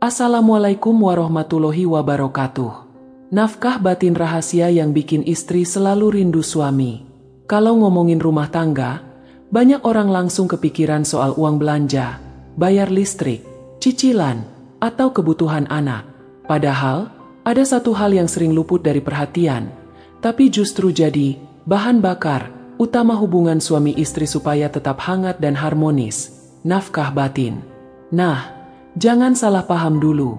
Assalamualaikum warahmatullahi wabarakatuh. Nafkah batin rahasia yang bikin istri selalu rindu suami. Kalau ngomongin rumah tangga, banyak orang langsung kepikiran soal uang belanja, bayar listrik, cicilan, atau kebutuhan anak. Padahal, ada satu hal yang sering luput dari perhatian, tapi justru jadi bahan bakar utama hubungan suami istri supaya tetap hangat dan harmonis, nafkah batin. Nah, jangan salah paham dulu.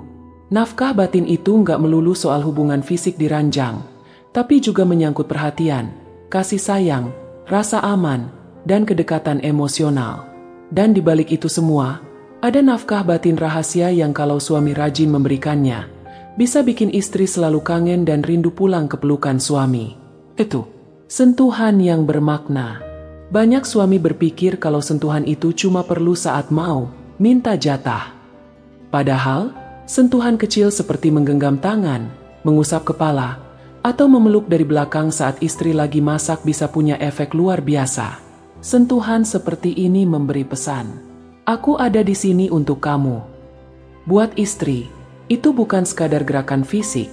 Nafkah batin itu nggak melulu soal hubungan fisik di ranjang, tapi juga menyangkut perhatian, kasih sayang, rasa aman, dan kedekatan emosional. Dan di balik itu semua, ada nafkah batin rahasia yang kalau suami rajin memberikannya, bisa bikin istri selalu kangen dan rindu pulang ke pelukan suami. Itu, sentuhan yang bermakna. Banyak suami berpikir kalau sentuhan itu cuma perlu saat mau minta jatah. Padahal, sentuhan kecil seperti menggenggam tangan, mengusap kepala, atau memeluk dari belakang saat istri lagi masak bisa punya efek luar biasa. Sentuhan seperti ini memberi pesan, "Aku ada di sini untuk kamu." Buat istri, itu bukan sekadar gerakan fisik,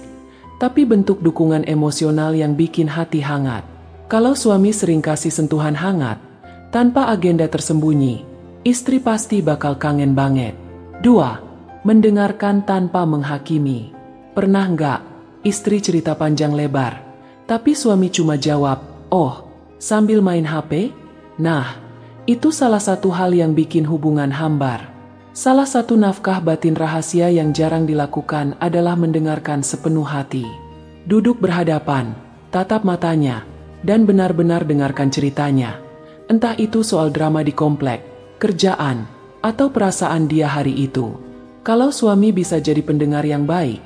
tapi bentuk dukungan emosional yang bikin hati hangat. Kalau suami sering kasih sentuhan hangat, tanpa agenda tersembunyi, istri pasti bakal kangen banget. 2. Mendengarkan tanpa menghakimi. Pernah nggak istri cerita panjang lebar, tapi suami cuma jawab, "Oh," sambil main HP? Nah, itu salah satu hal yang bikin hubungan hambar. Salah satu nafkah batin rahasia yang jarang dilakukan adalah mendengarkan sepenuh hati. Duduk berhadapan, tatap matanya, dan benar-benar dengarkan ceritanya. Entah itu soal drama di komplek, kerjaan, atau perasaan dia hari itu. Kalau suami bisa jadi pendengar yang baik,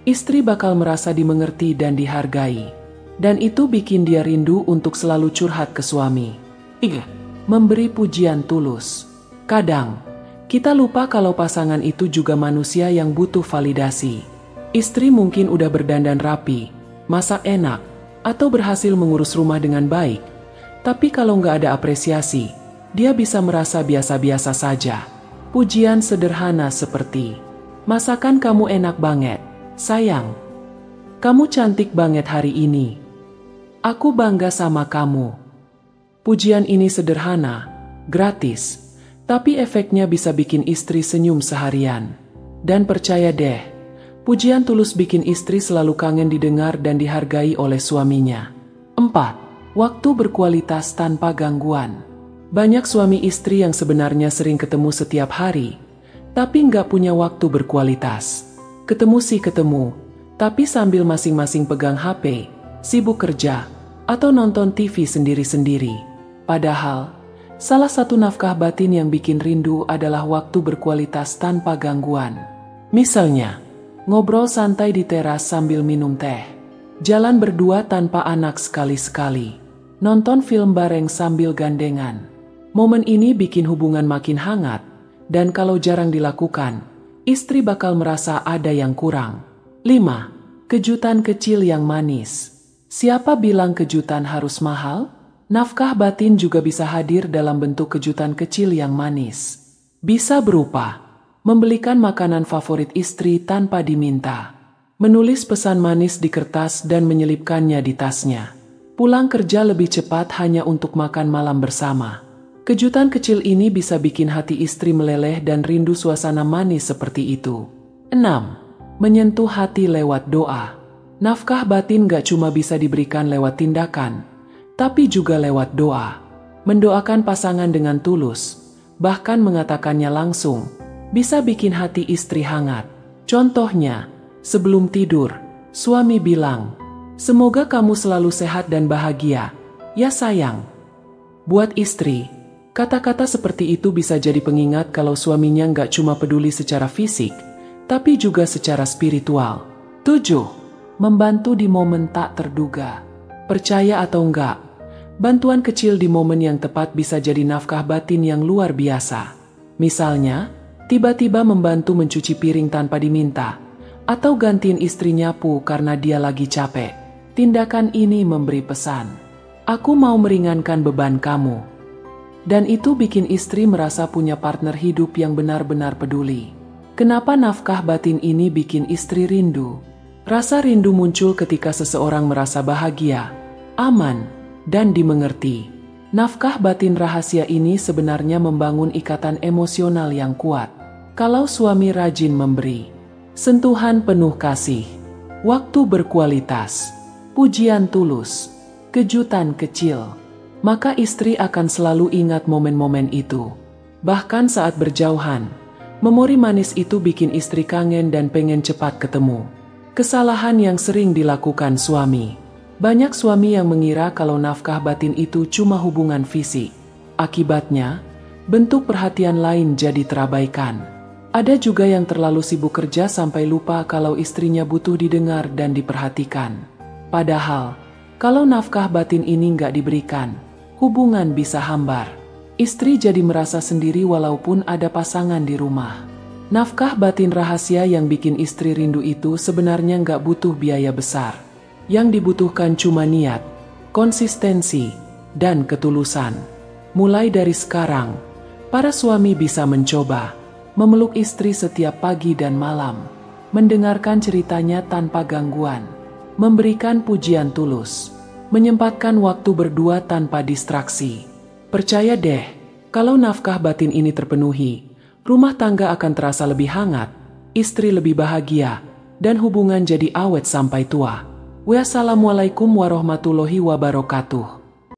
istri bakal merasa dimengerti dan dihargai. Dan itu bikin dia rindu untuk selalu curhat ke suami. 3. Memberi pujian tulus. Kadang, kita lupa kalau pasangan itu juga manusia yang butuh validasi. Istri mungkin udah berdandan rapi, masak enak, atau berhasil mengurus rumah dengan baik. Tapi kalau nggak ada apresiasi, dia bisa merasa biasa-biasa saja. Pujian sederhana seperti, "Masakan kamu enak banget, sayang. Kamu cantik banget hari ini. Aku bangga sama kamu." Pujian ini sederhana, gratis, tapi efeknya bisa bikin istri senyum seharian. Dan percaya deh, pujian tulus bikin istri selalu kangen didengar dan dihargai oleh suaminya. 4. Waktu berkualitas tanpa gangguan. Banyak suami istri yang sebenarnya sering ketemu setiap hari, tapi nggak punya waktu berkualitas. Ketemu sih ketemu, tapi sambil masing-masing pegang HP, sibuk kerja, atau nonton TV sendiri-sendiri. Padahal, salah satu nafkah batin yang bikin rindu adalah waktu berkualitas tanpa gangguan. Misalnya, ngobrol santai di teras sambil minum teh, jalan berdua tanpa anak sekali-sekali, nonton film bareng sambil gandengan. Momen ini bikin hubungan makin hangat, dan kalau jarang dilakukan, istri bakal merasa ada yang kurang. 5. Kejutan kecil yang manis. Siapa bilang kejutan harus mahal? Nafkah batin juga bisa hadir dalam bentuk kejutan kecil yang manis. Bisa berupa membelikan makanan favorit istri tanpa diminta, menulis pesan manis di kertas dan menyelipkannya di tasnya, pulang kerja lebih cepat hanya untuk makan malam bersama. Kejutan kecil ini bisa bikin hati istri meleleh dan rindu suasana manis seperti itu. 6. Menyentuh hati lewat doa. Nafkah batin gak cuma bisa diberikan lewat tindakan, tapi juga lewat doa. Mendoakan pasangan dengan tulus, bahkan mengatakannya langsung, bisa bikin hati istri hangat. Contohnya, sebelum tidur, suami bilang, "Semoga kamu selalu sehat dan bahagia, ya sayang." Buat istri, kata-kata seperti itu bisa jadi pengingat kalau suaminya nggak cuma peduli secara fisik, tapi juga secara spiritual. 7. Membantu di momen tak terduga. Percaya atau enggak, bantuan kecil di momen yang tepat bisa jadi nafkah batin yang luar biasa. Misalnya, tiba-tiba membantu mencuci piring tanpa diminta, atau gantiin istri nyapu karena dia lagi capek. Tindakan ini memberi pesan, "Aku mau meringankan beban kamu." Dan itu bikin istri merasa punya partner hidup yang benar-benar peduli. Kenapa nafkah batin ini bikin istri rindu? Rasa rindu muncul ketika seseorang merasa bahagia, aman, dan dimengerti. Nafkah batin rahasia ini sebenarnya membangun ikatan emosional yang kuat. Kalau suami rajin memberi sentuhan penuh kasih, waktu berkualitas, pujian tulus, kejutan kecil, maka istri akan selalu ingat momen-momen itu. Bahkan saat berjauhan, memori manis itu bikin istri kangen dan pengen cepat ketemu. Kesalahan yang sering dilakukan suami. Banyak suami yang mengira kalau nafkah batin itu cuma hubungan fisik. Akibatnya, bentuk perhatian lain jadi terabaikan. Ada juga yang terlalu sibuk kerja sampai lupa kalau istrinya butuh didengar dan diperhatikan. Padahal, kalau nafkah batin ini nggak diberikan, hubungan bisa hambar. Istri jadi merasa sendiri walaupun ada pasangan di rumah. Nafkah batin rahasia yang bikin istri rindu itu sebenarnya nggak butuh biaya besar. Yang dibutuhkan cuma niat, konsistensi, dan ketulusan. Mulai dari sekarang, para suami bisa mencoba memeluk istri setiap pagi dan malam, mendengarkan ceritanya tanpa gangguan, memberikan pujian tulus, menyempatkan waktu berdua tanpa distraksi. Percaya deh, kalau nafkah batin ini terpenuhi, rumah tangga akan terasa lebih hangat, istri lebih bahagia, dan hubungan jadi awet sampai tua. Wassalamualaikum warahmatullahi wabarakatuh.